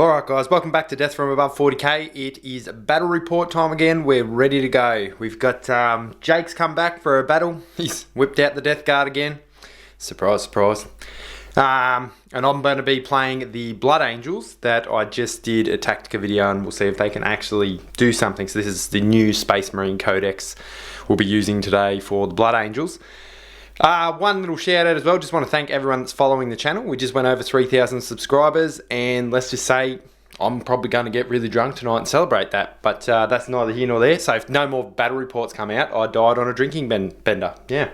Alright guys, welcome back to Death from Above 40k. It is battle report time again. We're ready to go. We've got Jake's come back for a battle. He's whipped out the Death Guard again. Surprise, surprise. And I'm going to be playing the Blood Angels that I just did a Tactica video, and we'll see if they can actually do something. So this is the new Space Marine codex we'll be using today for the Blood Angels. One little shout out as well, just want to thank everyone that's following the channel. We just went over 3,000 subscribers, and let's just say I'm probably going to get really drunk tonight and celebrate that, but that's neither here nor there. So if no more battle reports come out, I died on a drinking bender. Yeah,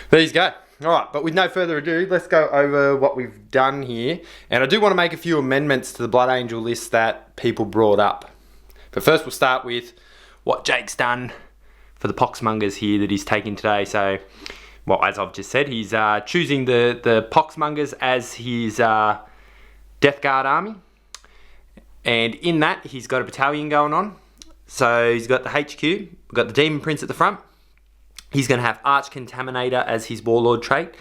there you go. Alright, but with no further ado, let's go over what we've done here. And I do want to make a few amendments to the Blood Angel list that people brought up. But first we'll start with what Jake's done for the Poxmongers here that he's taking today. So, well, as I've just said, he's choosing the Poxmongers as his Death Guard army. And in that, he's got a battalion going on. So he's got the HQ, we've got the Demon Prince at the front. He's going to have Arch Contaminator as his Warlord trait.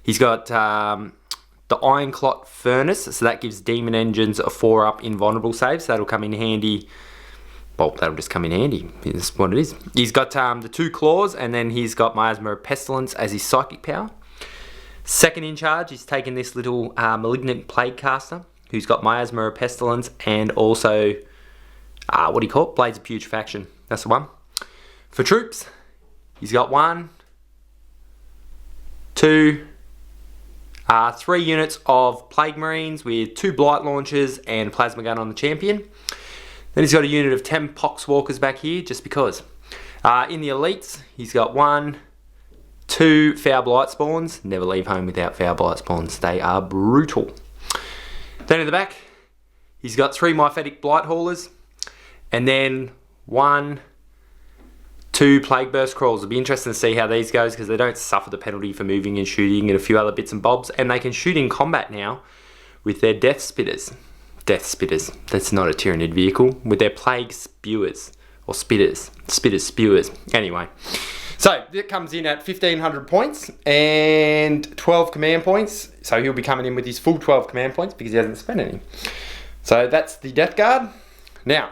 He's got the Iron Clot Furnace, so that gives Demon Engines a 4-up invulnerable save, so that'll come in handy. Well, that'll just come in handy, is what it is. He's got the 2 Claws, and then he's got Miasma of Pestilence as his Psychic power. Second in charge, he's taken this little Malignant Plague Caster, who's got Miasma of Pestilence, and also, what do you call it? Blades of Putrefaction, that's the one. For troops, he's got 1, 2, 3 units of Plague Marines with 2 Blight Launchers and Plasma Gun on the Champion. Then he's got a unit of 10 Poxwalkers back here, just because. In the elites, he's got 1, 2 Foul Blight Spawns. Never leave home without Foul Blight Spawns. They are brutal. Then in the back, he's got 3 Myphatic Blight Haulers. And then 1, 2 Plague Burst Crawls. It'll be interesting to see how these goes, because they don't suffer the penalty for moving and shooting and a few other bits and bobs. And they can shoot in combat now with their Death Spitters. Death Spitters, that's not a Tyranid vehicle, with their Plague Spewers, or Spitters, Spewers. Anyway, so that comes in at 1,500 points and 12 command points. So he'll be coming in with his full 12 command points because he hasn't spent any. So that's the Death Guard. Now,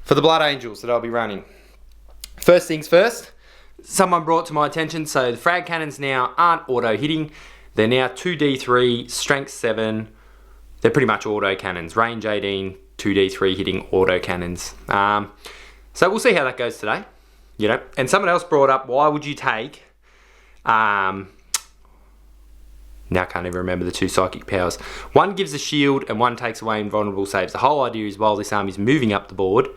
for the Blood Angels that I'll be running. First things first, someone brought to my attention, so the frag cannons now aren't auto hitting. They're now 2d3, strength 7. They're pretty much auto cannons, range 18, 2d3 hitting auto cannons. So we'll see how that goes today, you know. And someone else brought up, why would you take, now I can't even remember the 2 psychic powers. One gives a shield and one takes away invulnerable saves. The whole idea is while this army's moving up the board,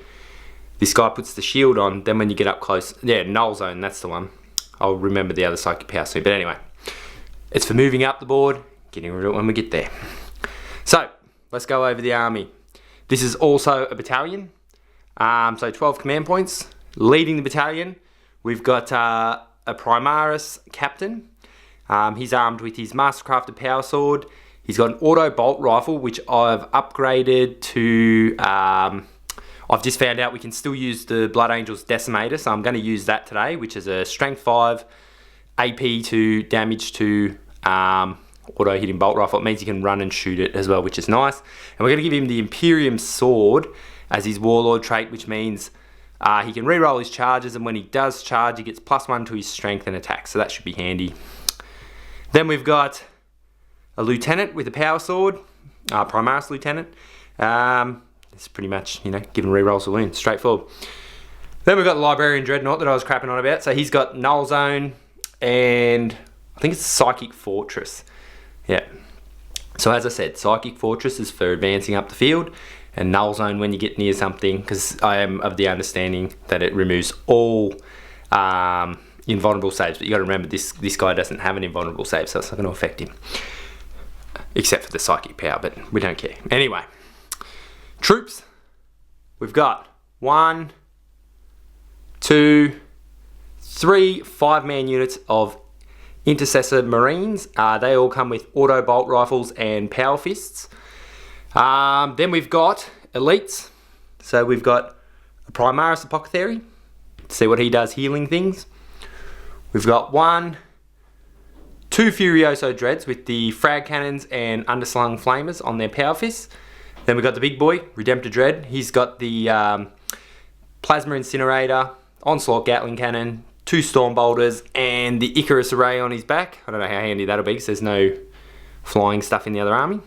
this guy puts the shield on, then when you get up close, yeah, Null Zone, that's the one. I'll remember the other psychic power soon, but anyway. It's for moving up the board, getting rid of it when we get there. So, let's go over the army. This is also a battalion. So 12 command points. Leading the battalion, we've got a Primaris captain. He's armed with his Mastercrafted Power Sword. He's got an auto bolt rifle, which I've upgraded to... I've just found out we can still use the Blood Angels Decimator, so I'm going to use that today, which is a strength 5, AP to damage to... auto hitting bolt rifle. It means you can run and shoot it as well, which is nice. And we're going to give him the Imperium Sword as his Warlord trait, which means he can reroll his charges, and when he does charge, he gets +1 to his strength and attack, so that should be handy. Then we've got a Lieutenant with a Power Sword, Primaris Lieutenant. It's pretty much, you know, giving rerolls a wound, straightforward. Then we've got the Librarian Dreadnought that I was crapping on about. So he's got Null Zone and I think it's Psychic Fortress. Yeah. So as I said, Psychic Fortress is for advancing up the field, and Null Zone when you get near something, because I am of the understanding that it removes all invulnerable saves. But you got to remember, this guy doesn't have an invulnerable save, so it's not going to affect him. Except for the Psychic power, but we don't care. Anyway, troops. We've got 1, 2, 3 5-man units of Intercessor Marines. They all come with auto bolt rifles and power fists. Then we've got elites. So we've got a Primaris Apothecary. See what he does healing things. We've got 1, 2 Furioso Dreads with the frag cannons and underslung flamers on their power fists. Then we've got the big boy, Redemptor Dread. He's got the Plasma Incinerator, Onslaught Gatling Cannon, 2 Storm Bolters, and the Icarus Array on his back. I don't know how handy that'll be because there's no flying stuff in the other army.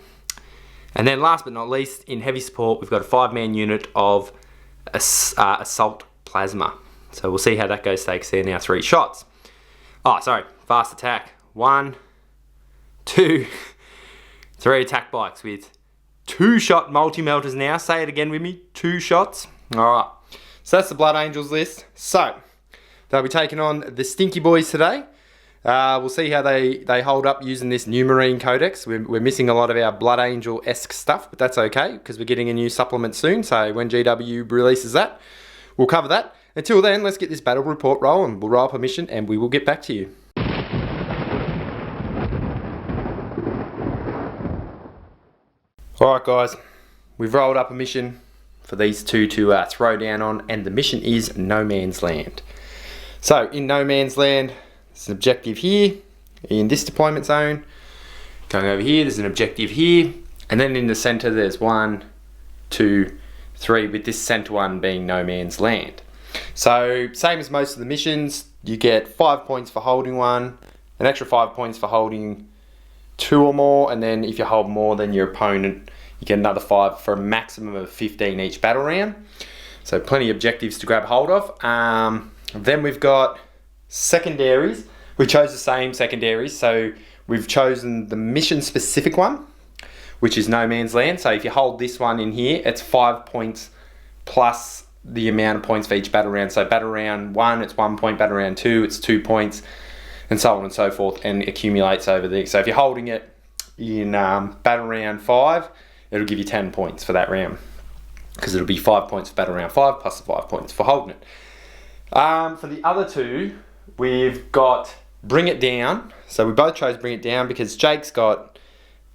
And then last but not least, in heavy support, we've got a 5-man unit of Assault Plasma. So we'll see how that goes today because they're now 3 shots. Oh, sorry, fast attack. 1, 2, 3 attack bikes with 2-shot multi-melters now. Say it again with me, 2 shots. Alright, so that's the Blood Angels list. So, they'll be taking on the Stinky Boys today. We'll see how they hold up using this new Marine Codex. We're missing a lot of our Blood Angel-esque stuff, but that's okay because we're getting a new supplement soon. So when GW releases that, we'll cover that. Until then, let's get this battle report rolling. We'll roll up a mission and we will get back to you. Alright guys, we've rolled up a mission for these two to throw down on, and the mission is No Man's Land. So in No Man's Land, there's an objective here in this deployment zone. Going over here, there's an objective here, and then in the center there's 1, 2, 3, with this center one being No Man's Land. So same as most of the missions, you get 5 points for holding one, an extra 5 points for holding 2 or more, and then if you hold more than your opponent, you get another 5 for a maximum of 15 each battle round. So plenty of objectives to grab hold of. Then we've got secondaries. We chose the same secondaries, so we've chosen the mission specific one, which is No Man's Land. So if you hold this one in here, it's 5 points plus the amount of points for each battle round. So battle round 1, it's 1 point, battle round 2, it's 2 points, and so on and so forth, and accumulates over there. So if you're holding it in battle round 5, it'll give you 10 points for that round, because it'll be 5 points for battle round 5 plus the 5 points for holding it. For the other two, we've got Bring It Down. So we both chose Bring It Down because Jake's got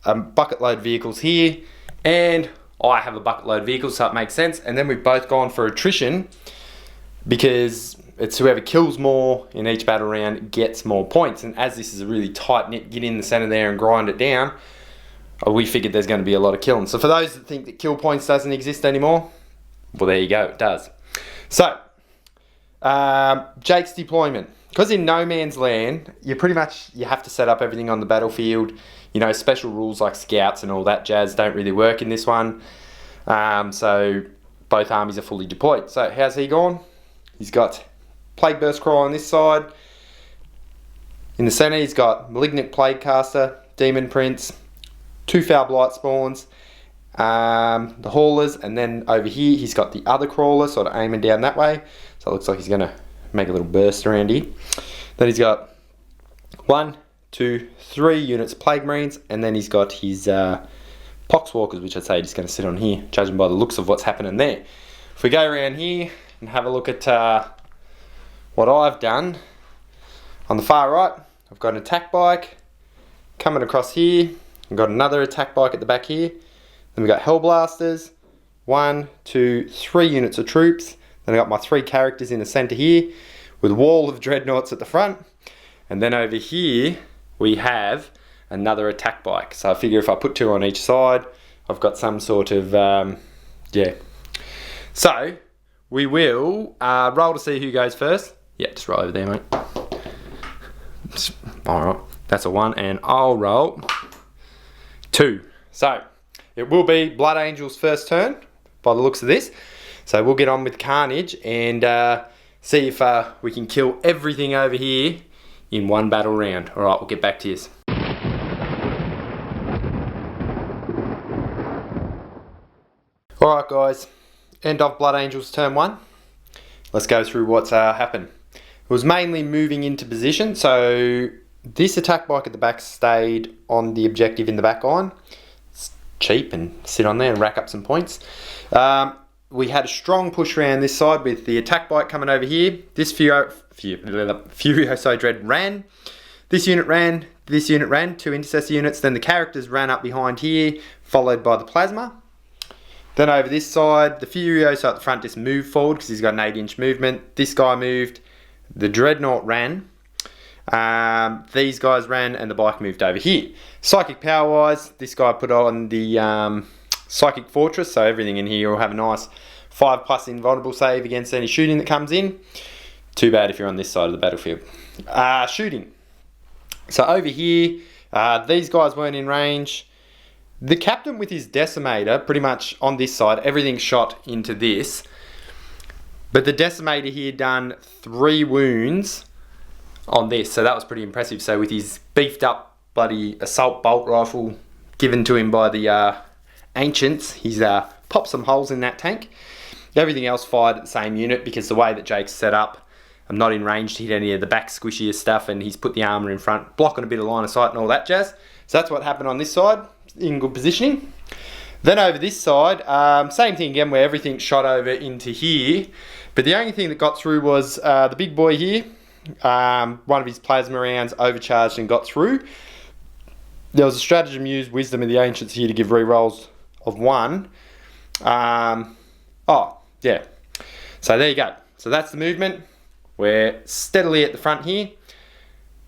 a bucket load vehicles here, and I have a bucket load vehicle, so it makes sense. And then we've both gone for Attrition because it's whoever kills more in each battle round gets more points. And as this is a really tight knit, get in the center there and grind it down, we figured there's going to be a lot of killing. So for those that think that kill points doesn't exist anymore, well, there you go, it does. So Jake's deployment, because in No Man's Land you have to set up everything on the battlefield. You know, special rules like scouts and all that jazz don't really work in this one. So both armies are fully deployed. So how's he gone? He's got Plague Burst Crawl on this side. In the center he's got Malignant Plague Caster, Demon Prince, 2 Foul Blight Spawns, the Haulers, and then over here he's got the other Crawler sort of aiming down that way. So it looks like he's going to make a little burst around here. Then he's got 1, 2, 3 units of Plague Marines, and then he's got his Poxwalkers, which I'd say just going to sit on here, judging by the looks of what's happening there. If we go around here and have a look at what I've done, on the far right, I've got an attack bike coming across here. I've got another attack bike at the back here. Then we've got Hellblasters, 1, 2, 3 units of troops. Then I've got my 3 characters in the center here with a wall of dreadnoughts at the front. And then over here we have another attack bike. So I figure if I put 2 on each side, I've got some sort of, yeah. So we will roll to see who goes first. Yeah, just roll over there, mate. Alright, that's a 1, and I'll roll 2. So it will be Blood Angel's first turn by the looks of this. So we'll get on with Carnage and see if we can kill everything over here in one battle round. Alright, we'll get back to you. Alright guys, end of Blood Angels turn 1. Let's go through what's happened. It was mainly moving into position, so this attack bike at the back stayed on the objective in the back line. It's cheap and sit on there and rack up some points. We had a strong push around this side with the attack bike coming over here. This Furioso Dread ran. This unit ran, 2 intercessor units. Then the characters ran up behind here, followed by the plasma. Then over this side, the Furioso at the front just moved forward because he's got an 8-inch movement. This guy moved. The Dreadnought ran. These guys ran, and the bike moved over here. Psychic power wise, this guy put on the Psychic Fortress, so everything in here will have a nice 5+ invulnerable save against any shooting that comes in. Too bad if you're on this side of the battlefield. Shooting. So over here, these guys weren't in range. The captain with his decimator, pretty much on this side, everything shot into this. But the decimator here done 3 wounds on this, so that was pretty impressive. So with his beefed up bloody assault bolt rifle given to him by the ancients, he's popped some holes in that tank. Everything else fired at the same unit because the way that Jake's set up, I'm not in range to hit any of the back squishiest stuff, and he's put the armour in front, blocking a bit of line of sight and all that jazz. So that's what happened on this side, in good positioning. Then over this side, same thing again, where everything shot over into here. But the only thing that got through was the big boy here. One of his plasma rounds overcharged and got through. There was a stratagem used, Wisdom of the Ancients here, to give rerolls of 1. Oh, yeah. So there you go. So that's the movement. We're steadily at the front here.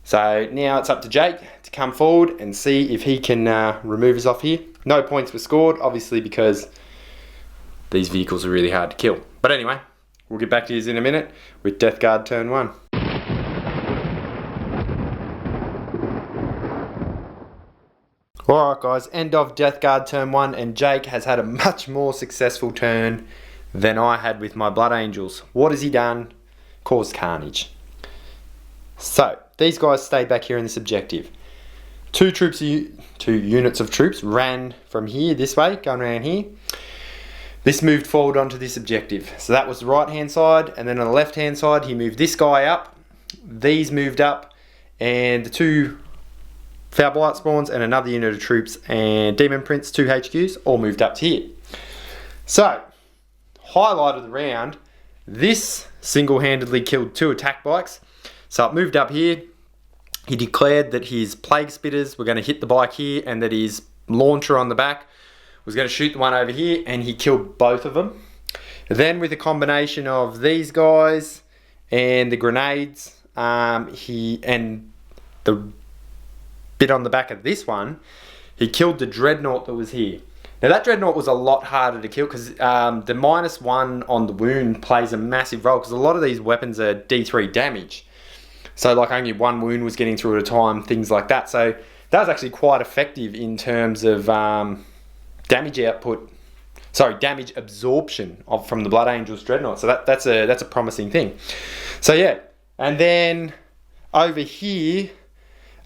So now it's up to Jake to come forward and see if he can remove us off here. No points were scored, obviously, because these vehicles are really hard to kill. But anyway, we'll get back to you in a minute with Death Guard turn 1. Alright guys, end of Death Guard turn 1, and Jake has had a much more successful turn than I had with my Blood Angels. What has he done? Caused carnage. So, these guys stayed back here in this objective. 2 units of troops ran from here, this way, going around here. This moved forward onto this objective. So that was the right hand side, and then on the left hand side he moved this guy up. These moved up, and the 2 Foul Blight spawns and another unit of troops and Demon Prince, 2 HQs, all moved up to here. So, highlight of the round, this single-handedly killed 2 attack bikes. So it moved up here. He declared that his Plague Spitters were going to hit the bike here, and that his launcher on the back was going to shoot the one over here, and he killed both of them. Then with a combination of these guys and the grenades, and the bit on the back of this one, he killed the Dreadnought that was here. Now that Dreadnought was a lot harder to kill because the -1 on the wound plays a massive role, because a lot of these weapons are D3 damage. So like only 1 wound was getting through at a time, things like that. So that was actually quite effective in terms of damage absorption from the Blood Angels Dreadnought. So that's a promising thing. So yeah, and then over here,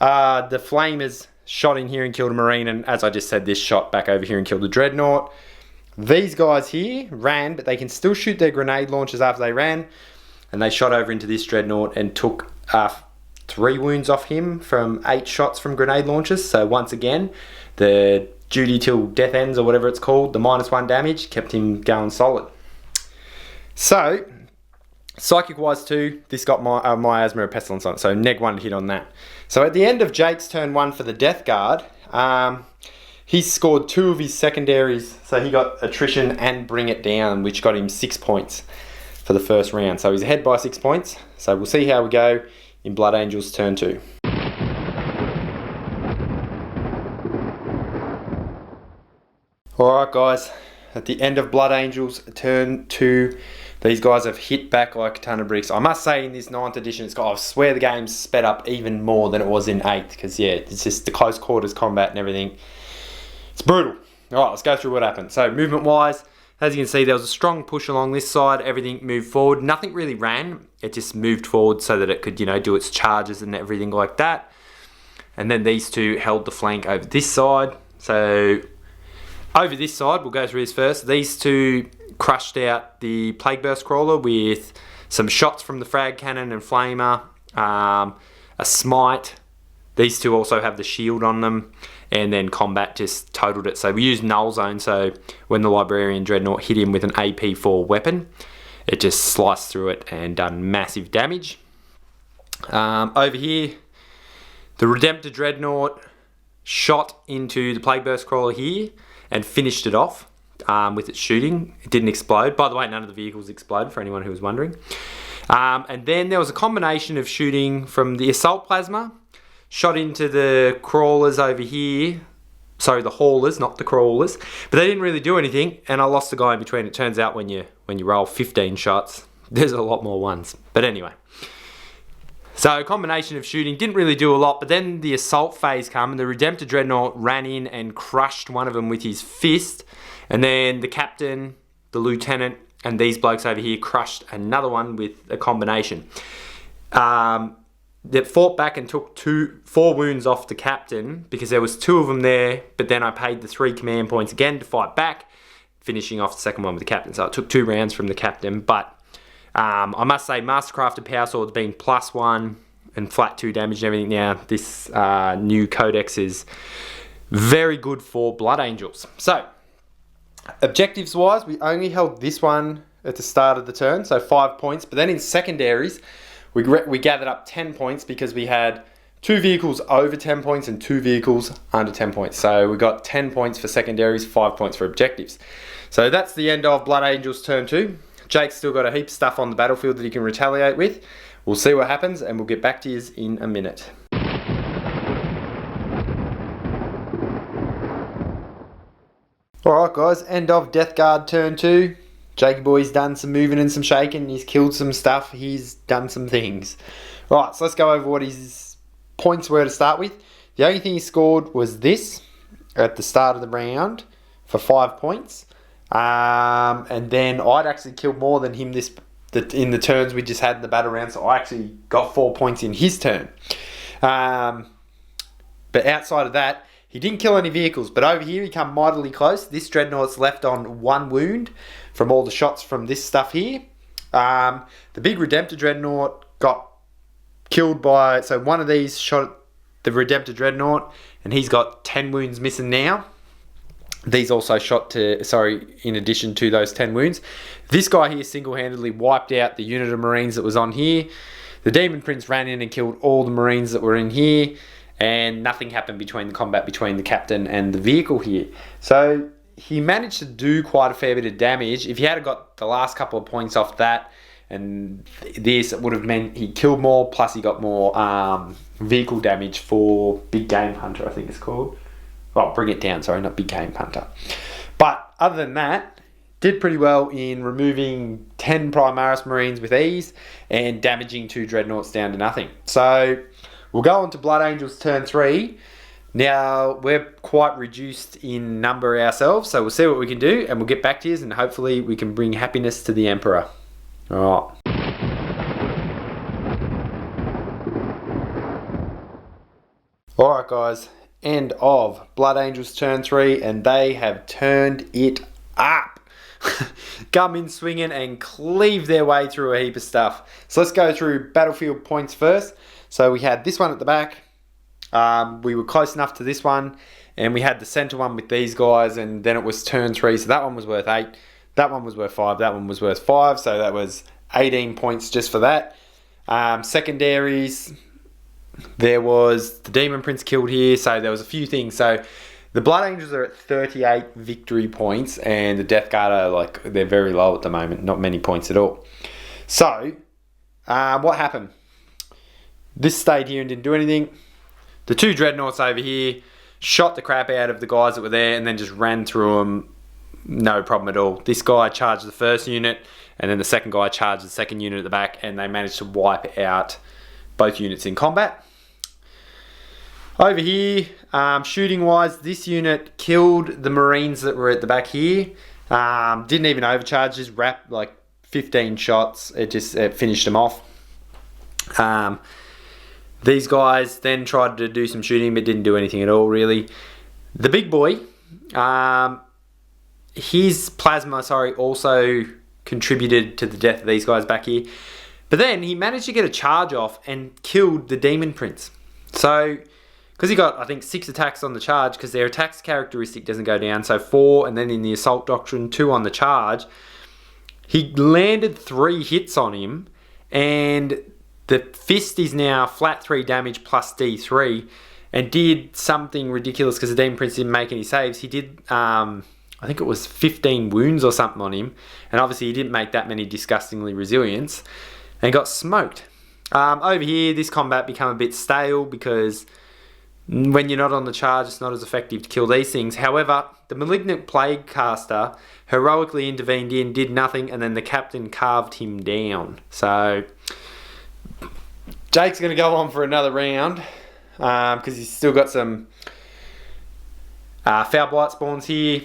the Flamers shot in here and killed a Marine, and as I just said, this shot back over here and killed the Dreadnought. These guys here ran, but they can still shoot their grenade launchers after they ran, and they shot over into this Dreadnought and took 3 wounds off him from 8 shots from grenade launchers. So once again, the duty till death ends, or whatever it's called, the -1 damage kept him going solid. So Psychic wise too, this got my Miasma of Pestilence on it, so neg 1 to hit on that. So at the end of Jake's turn 1 for the Death Guard, he scored 2 of his secondaries, so he got Attrition and Bring It Down, which got him 6 points for the first round. So he's ahead by 6 points, so we'll see how we go in Blood Angels turn 2. Alright guys, at the end of Blood Angels turn 2, these guys have hit back like a ton of bricks. I must say in this 9th edition, I swear the game's sped up even more than it was in 8th, because yeah, it's just the close quarters combat and everything. It's brutal. Alright, let's go through what happened. So movement wise, as you can see, there was a strong push along this side. Everything moved forward. Nothing really ran. It just moved forward so that it could, do its charges and everything like that. And then these 2 held the flank over this side. So over this side, we'll go through this first. These 2 crushed out the Plague Burst Crawler with some shots from the Frag Cannon and Flamer, a Smite. These 2 also have the shield on them, and then combat just totaled it. So we used Null Zone, so when the Librarian Dreadnought hit him with an AP4 weapon, it just sliced through it and done massive damage. Over here, the Redemptor Dreadnought shot into the Plague Burst Crawler here and finished it off with its shooting. It didn't explode. By the way, none of the vehicles exploded, for anyone who was wondering. And then there was a combination of shooting from the Assault Plasma, shot into the crawlers over here, Sorry, the haulers, not the crawlers. But they didn't really do anything, and I lost the guy in between. It turns out when you roll 15 shots, there's a lot more ones. But anyway. So a combination of shooting didn't really do a lot, but then the assault phase came, and the Redemptor Dreadnought ran in and crushed one of them with his fist. And then the captain, the lieutenant, and these blokes over here crushed another one with a combination. They fought back and took 4 wounds off the captain because there was 2 of them there, but then I paid the 3 command points again to fight back, finishing off the second one with the captain. So it took 2 rounds from the captain, but I must say Mastercrafted Power Swords being +1 and flat 2 damage and everything now, this new codex is very good for Blood Angels. So, objectives wise, we only held this one at the start of the turn, so 5 points, but then in secondaries, we gathered up 10 points because we had 2 vehicles over 10 points and 2 vehicles under 10 points. So we got 10 points for secondaries, 5 points for objectives. So that's the end of Blood Angels turn 2. Jake's still got a heap of stuff on the battlefield that he can retaliate with. We'll see what happens and we'll get back to you in a minute. Alright guys, end of Death Guard turn 2. Jakey boy's done some moving and some shaking. He's killed some stuff. He's done some things. Right, so let's go over what his points were to start with. The only thing he scored was this at the start of the round for 5 points. And then I'd actually killed more than him in the turns we just had in the battle round. So I actually got 4 points in his turn. But outside of that, he didn't kill any vehicles, but over here he come mightily close. This Dreadnought's left on 1 wound from all the shots from this stuff here. The big Redemptor Dreadnought got killed by... So one of these shot the Redemptor Dreadnought, and he's got 10 wounds missing now. These also shot in addition to those 10 wounds. This guy here single-handedly wiped out the unit of Marines that was on here. The Demon Prince ran in and killed all the Marines that were in here. And nothing happened between the combat between the captain and the vehicle here. So he managed to do quite a fair bit of damage. If he had got the last couple of points off that and this, it would have meant he killed more, plus he got more vehicle damage for Big Game Hunter, I think it's called. Oh, Bring It Down, sorry, not Big Game Hunter. But other than that, did pretty well in removing 10 Primaris Marines with ease and damaging 2 Dreadnoughts down to nothing. So... we'll go on to Blood Angels turn 3. Now, we're quite reduced in number ourselves, so we'll see what we can do, and we'll get back to you, and hopefully we can bring happiness to the Emperor. Alright. Alright guys, end of Blood Angels turn 3, and they have turned it up. Come in swinging and cleave their way through a heap of stuff. So let's go through battlefield points first. So we had this one at the back. We were close enough to this one. And we had the center one with these guys. And then it was turn 3. So that one was worth 8. That one was worth 5. That one was worth 5. So that was 18 points just for that. Secondaries. There was the Demon Prince killed here. So there was a few things. So the Blood Angels are at 38 victory points. And the Death Guard are they're very low at the moment. Not many points at all. So what happened? This stayed here and didn't do anything. The 2 Dreadnoughts over here shot the crap out of the guys that were there and then just ran through them. No problem at all. This guy charged the first unit and then the second guy charged the second unit at the back, and they managed to wipe out both units in combat. Over here, shooting wise, this unit killed the Marines that were at the back here. Didn't even overcharge, just wrapped 15 shots. It finished them off. These guys then tried to do some shooting but didn't do anything at all really. The big boy, his plasma, also contributed to the death of these guys back here. But then he managed to get a charge off and killed the Demon Prince. So, because he got, I think, 6 attacks on the charge, because their attacks characteristic doesn't go down. So 4, and then in the Assault Doctrine, 2 on the charge. He landed 3 hits on him, and... the fist is now flat 3 damage plus D3, and did something ridiculous because the Demon Prince didn't make any saves. He did, I think it was 15 wounds or something on him, and obviously he didn't make that many disgustingly resilience, and got smoked. Over here, this combat became a bit stale because when you're not on the charge, it's not as effective to kill these things. However, the Malignant Plague Caster heroically intervened in, did nothing, and then the captain carved him down. So Jake's going to go on for another round because he's still got some Foul Blight spawns here.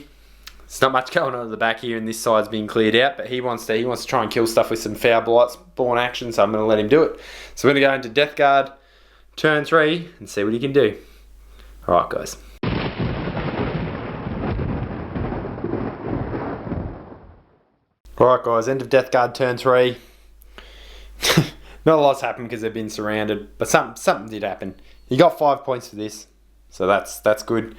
There's not much going on at the back here, and this side's being cleared out, but he wants to try and kill stuff with some Foul Blight spawn action, so I'm going to let him do it. So we're going to go into Death Guard turn 3 and see what he can do. Alright guys. Alright guys, end of Death Guard turn 3. Not a lot's happened because they've been surrounded, but something did happen. He got 5 points for this, so that's good.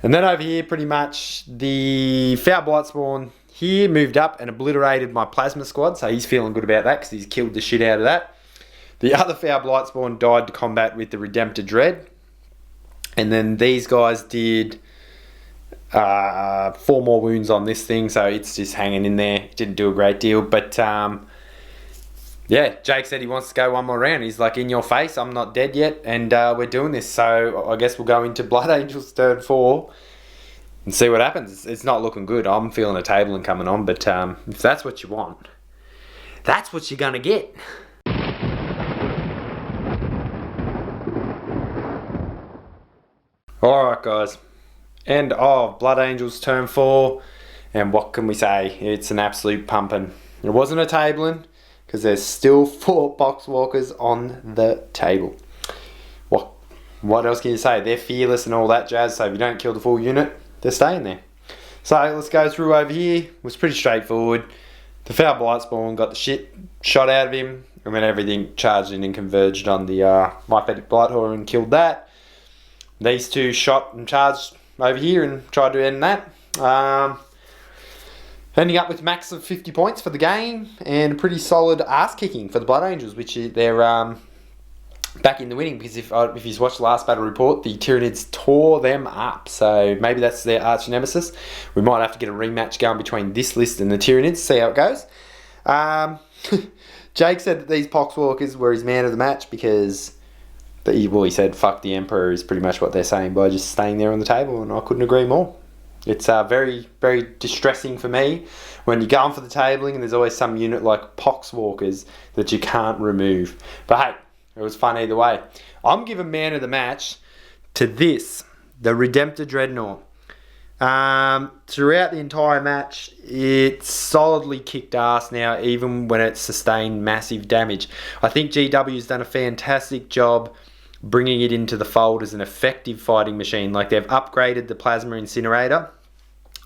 And then over here, pretty much, the Foul Blight spawn here moved up and obliterated my Plasma squad, so he's feeling good about that because he's killed the shit out of that. The other Foul Blight spawn died to combat with the Redemptor Dread. And then these guys did 4 more wounds on this thing, so it's just hanging in there. Didn't do a great deal, but yeah, Jake said he wants to go one more round. He's like, in your face, I'm not dead yet, and we're doing this. So I guess we'll go into Blood Angels turn 4 and see what happens. It's not looking good. I'm feeling a tabling coming on, but if that's what you want, that's what you're gonna get. Alright guys, end of Blood Angels turn 4, and what can we say? It's an absolute pumping. It wasn't a tabling, because there's still 4 Boxwalkers on the table. What else can you say? They're fearless and all that jazz, so if you don't kill the full unit, they're staying there. So let's go through over here. It was pretty straightforward. The Foul Blight spawn got the shit shot out of him, and then everything charged in and converged on the Myphatic Blighthorn and killed that. These two shot and charged over here and tried to end that. Ending up with max of 50 points for the game and a pretty solid ass kicking for the Blood Angels, which they're back in the winning, because if you've watched the last battle report, the Tyranids tore them up. So maybe that's their arch nemesis. We might have to get a rematch going between this list and the Tyranids, see how it goes. Jake said that these Poxwalkers were his man of the match because he said fuck the Emperor is pretty much what they're saying by just staying there on the table, and I couldn't agree more. It's very, very distressing for me when you're going for the tabling and there's always some unit like Poxwalkers that you can't remove. But hey, it was fun either way. I'm giving man of the match to this, the Redemptor Dreadnought. Throughout the entire match, it solidly kicked ass now, even when it sustained massive damage. I think GW's done a fantastic job bringing it into the fold as an effective fighting machine. Like, they've upgraded the Plasma Incinerator,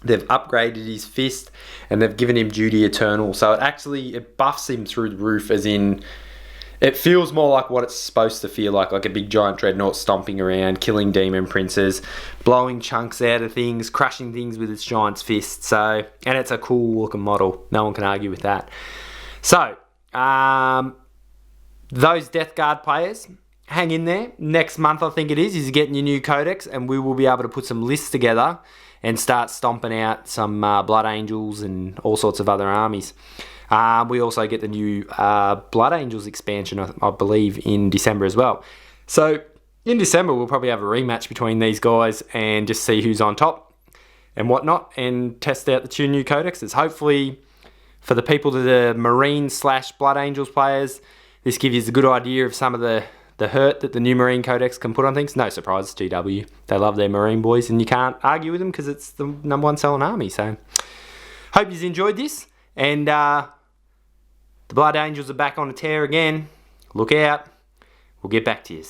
they've upgraded his fist, and they've given him Duty Eternal. So it buffs him through the roof, as in, it feels more like what it's supposed to feel like a big giant dreadnought stomping around, killing demon princes, blowing chunks out of things, crushing things with its giant's fist. So, and it's a cool looking model. No one can argue with that. So, those Death Guard players, hang in there. Next month, I think it is, you're getting your new codex, and we will be able to put some lists together and start stomping out some Blood Angels and all sorts of other armies. We also get the new Blood Angels expansion, I believe, in December as well. So in December, we'll probably have a rematch between these guys and just see who's on top and whatnot, and test out the 2 new codexes. Hopefully, for the people that are Marine/Blood Angels players, this gives you a good idea of some of the hurt that the new Marine Codex can put on things. No surprise, GW. They love their Marine boys, and you can't argue with them because it's the #1 selling army. So, hope you've enjoyed this, and the Blood Angels are back on a tear again. Look out. We'll get back to you.